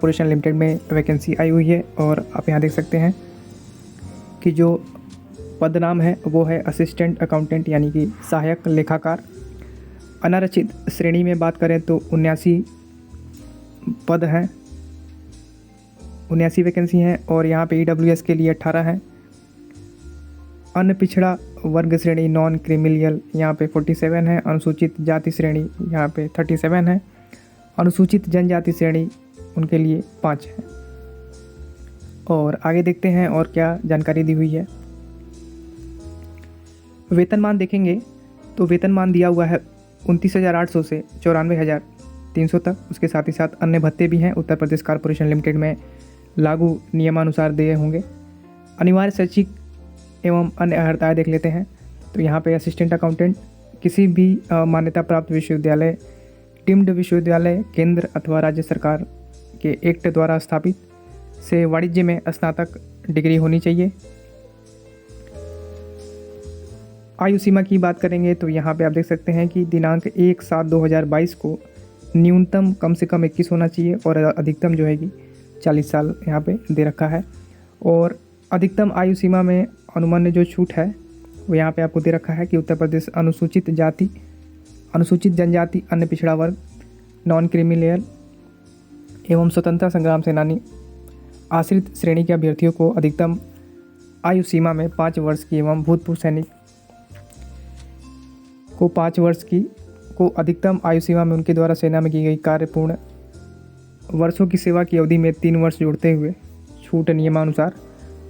Corporation limited में vacancy आई हुई है और आप यहाँ देख सकते हैं कि जो पद नाम है वो है असिस्टेंट अकाउंटेंट यानी कि सहायक लेखाकार। अनारक्षित श्रेणी में बात करें तो 79 पद हैं, 79 वैकेंसी हैं और यहाँ पे EWS के लिए 18 हैं। अन्य पिछड़ा वर्ग श्रेणी नॉन क्रिमिलियल यहाँ पे 47 है। अनुसूचित जाति श्रेणी यहाँ पे 37 है। अनुसूचित जनजाति श्रेणी उनके लिए 5 है। और आगे देखते हैं और क्या जानकारी दी हुई है। वेतनमान देखेंगे तो वेतनमान दिया हुआ है 29,800 से 94,300 तक। उसके साथ ही साथ अन्य भत्ते भी हैं उत्तर प्रदेश कॉर्पोरेशन लिमिटेड में लागू नियमानुसार देय होंगे। अनिवार्य शैक्षिक एवं अन्य अर्हताएँ देख लेते हैं तो यहाँ पे असिस्टेंट अकाउंटेंट किसी भी मान्यता प्राप्त विश्वविद्यालय, डीम्ड विश्वविद्यालय, केंद्र अथवा राज्य सरकार के एक्ट द्वारा स्थापित से वाणिज्य में स्नातक डिग्री होनी चाहिए। आयु सीमा की बात करेंगे तो यहाँ पे आप देख सकते हैं कि दिनांक 1/7/2022 को न्यूनतम कम से कम 21 होना चाहिए और अधिकतम जो है कि 40 साल यहाँ पे दे रखा है। और अधिकतम आयु सीमा में अनुमान्य जो छूट है वो यहाँ पे आपको दे रखा है कि उत्तर प्रदेश अनुसूचित जाति, अनुसूचित जनजाति, अन्य पिछड़ा वर्ग, नॉन क्रिमिलियल एवं स्वतंत्रता संग्राम सेनानी आश्रित श्रेणी के अभ्यर्थियों को अधिकतम आयु सीमा में 5 वर्ष की एवं भूतपूर्व सैनिक को 5 वर्ष की को अधिकतम आयु सीमा में उनके द्वारा सेना में की गई कार्यपूर्ण वर्षों की सेवा की अवधि में 3 वर्ष जोड़ते हुए छूट नियमानुसार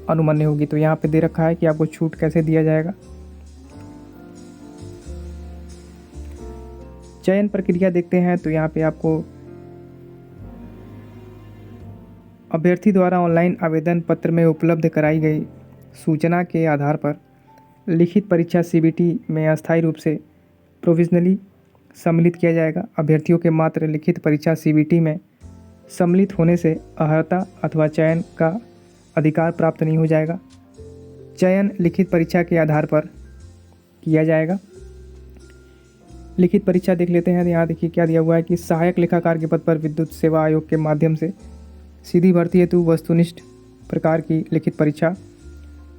अनुमान्य होगी। तो यहाँ पे दे रखा है कि आपको छूट कैसे दिया जाएगा। चयन प्रक्रिया देखते हैं तो यहाँ पे आपको अभ्यर्थी द्वारा ऑनलाइन आवेदन पत्र में उपलब्ध कराई गई सूचना के आधार पर लिखित परीक्षा CBT में अस्थायी रूप से प्रोविजनली सम्मिलित किया जाएगा। अभ्यर्थियों के मात्र लिखित परीक्षा CBT में सम्मिलित होने से अर्हता अथवा चयन का अधिकार प्राप्त नहीं हो जाएगा। चयन लिखित परीक्षा के आधार पर किया जाएगा। लिखित परीक्षा देख लेते हैं। यहाँ देखिए क्या दिया हुआ है कि सहायक लेखाकार के पद पर विद्युत सेवा आयोग के माध्यम से सीधी भर्ती हेतु वस्तुनिष्ठ प्रकार की लिखित परीक्षा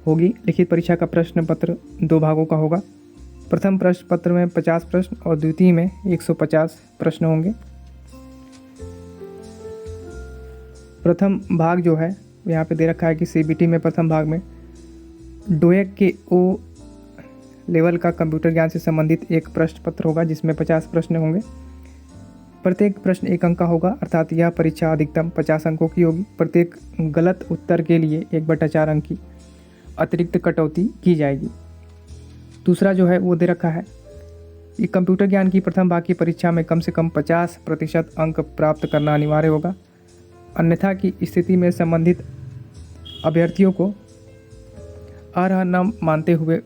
होगी। लिखित परीक्षा का प्रश्न पत्र 2 भागों का होगा। प्रथम प्रश्न पत्र में 50 प्रश्न और द्वितीय में 150 प्रश्न होंगे। प्रथम भाग जो है यहाँ पे दे रखा है कि CBT में प्रथम भाग में डोएक के O लेवल का कंप्यूटर ज्ञान से संबंधित एक प्रश्न पत्र होगा जिसमें 50 प्रश्न होंगे। प्रत्येक प्रश्न 1 अंक का होगा, अर्थात यह परीक्षा अधिकतम 50 अंकों की होगी। प्रत्येक गलत उत्तर के लिए 1/4 अंक की अतिरिक्त कटौती की जाएगी। दूसरा जो है वो दे रखा है कि कंप्यूटर ज्ञान की प्रथम भाग की परीक्षा में कम से कम 50% अंक प्राप्त करना अनिवार्य होगा। अन्यथा की स्थिति में संबंधित अभ्यर्थियों को अर्ह न मानते हुए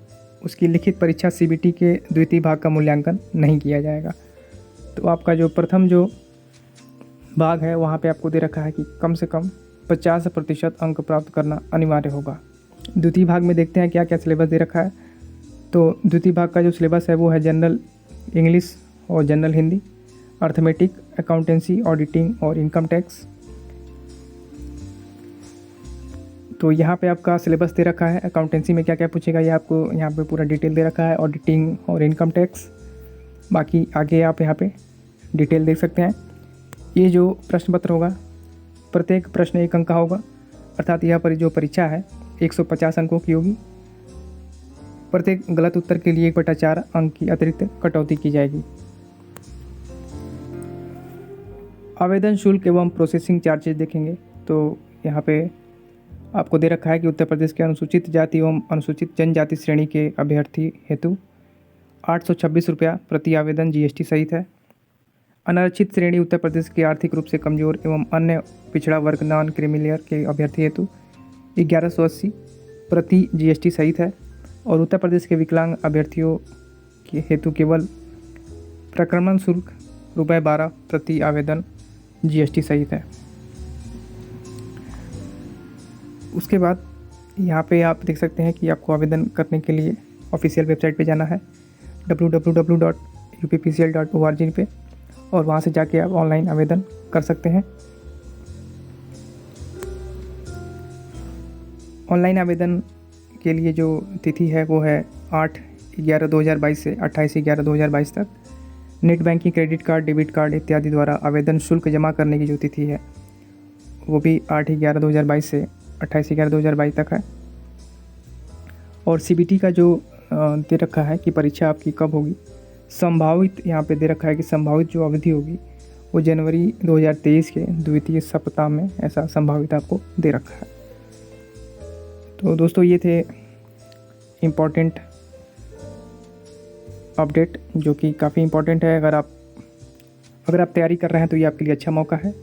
उसकी लिखित परीक्षा CBT के द्वितीय भाग का मूल्यांकन नहीं किया जाएगा। तो आपका जो प्रथम जो भाग है वहाँ पे आपको दे रखा है कि कम से कम 50% अंक प्राप्त करना अनिवार्य होगा। द्वितीय भाग में देखते हैं क्या क्या सिलेबस दे रखा है। तो द्वितीय भाग का जो सिलेबस है वो है जनरल इंग्लिश और general Hindi, arithmetic, accountancy, auditing और इनकम टैक्स। तो यहाँ पे आपका सिलेबस दे रखा है। अकाउंटेंसी में क्या क्या पूछेगा ये आपको यहाँ पे पूरा डिटेल दे रखा है, ऑडिटिंग और इनकम टैक्स। बाकी आगे आप यहाँ पे डिटेल देख सकते हैं। ये जो प्रश्न पत्र होगा प्रत्येक प्रश्न 1 अंक का होगा, अर्थात यह पर जो परीक्षा है 150 अंकों की होगी। प्रत्येक गलत उत्तर के लिए 1/4 अंक की अतिरिक्त कटौती की जाएगी। आवेदन शुल्क एवं प्रोसेसिंग चार्जेस देखेंगे तो यहाँ पे आपको दे रखा है कि उत्तर प्रदेश के अनुसूचित जाति एवं अनुसूचित जनजाति श्रेणी के अभ्यर्थी हेतु 826 रुपया प्रति आवेदन GST सहित है। अनारक्षित श्रेणी उत्तर प्रदेश के आर्थिक रूप से कमजोर एवं अन्य पिछड़ा वर्ग नॉन क्रिमिलियर के अभ्यर्थी हेतु 1180 प्रति GST सहित है। और उत्तर प्रदेश के विकलांग अभ्यर्थियों के हेतु केवल प्रक्रमण शुल्क ₹12 प्रति आवेदन GST सहित है। उसके बाद यहाँ पे आप देख सकते हैं कि आपको आवेदन करने के लिए ऑफिशियल वेबसाइट पे जाना है www.uppcl.org पे और वहाँ से जाके आप ऑनलाइन आवेदन कर सकते हैं। ऑनलाइन आवेदन के लिए जो तिथि है वो है 8/11/2022 से 28/11/2022 तक। Net banking, credit card, debit card इत्यादि द्वारा आवेदन शुल्क जमा करने की जो तिथि है वो भी 8/11/2022 से 28/11/2022 तक है। और सीबीटी का जो दे रखा है कि परीक्षा आपकी कब होगी, संभावित यहाँ पे दे रखा है कि संभावित जो अवधि होगी वो जनवरी 2023 के द्वितीय सप्ताह में, ऐसा संभावित आपको दे रखा है। तो दोस्तों ये थे इम्पॉर्टेंट अपडेट जो कि काफ़ी इम्पॉर्टेंट है। अगर आप तैयारी कर रहे हैं तो ये आपके लिए अच्छा मौका है।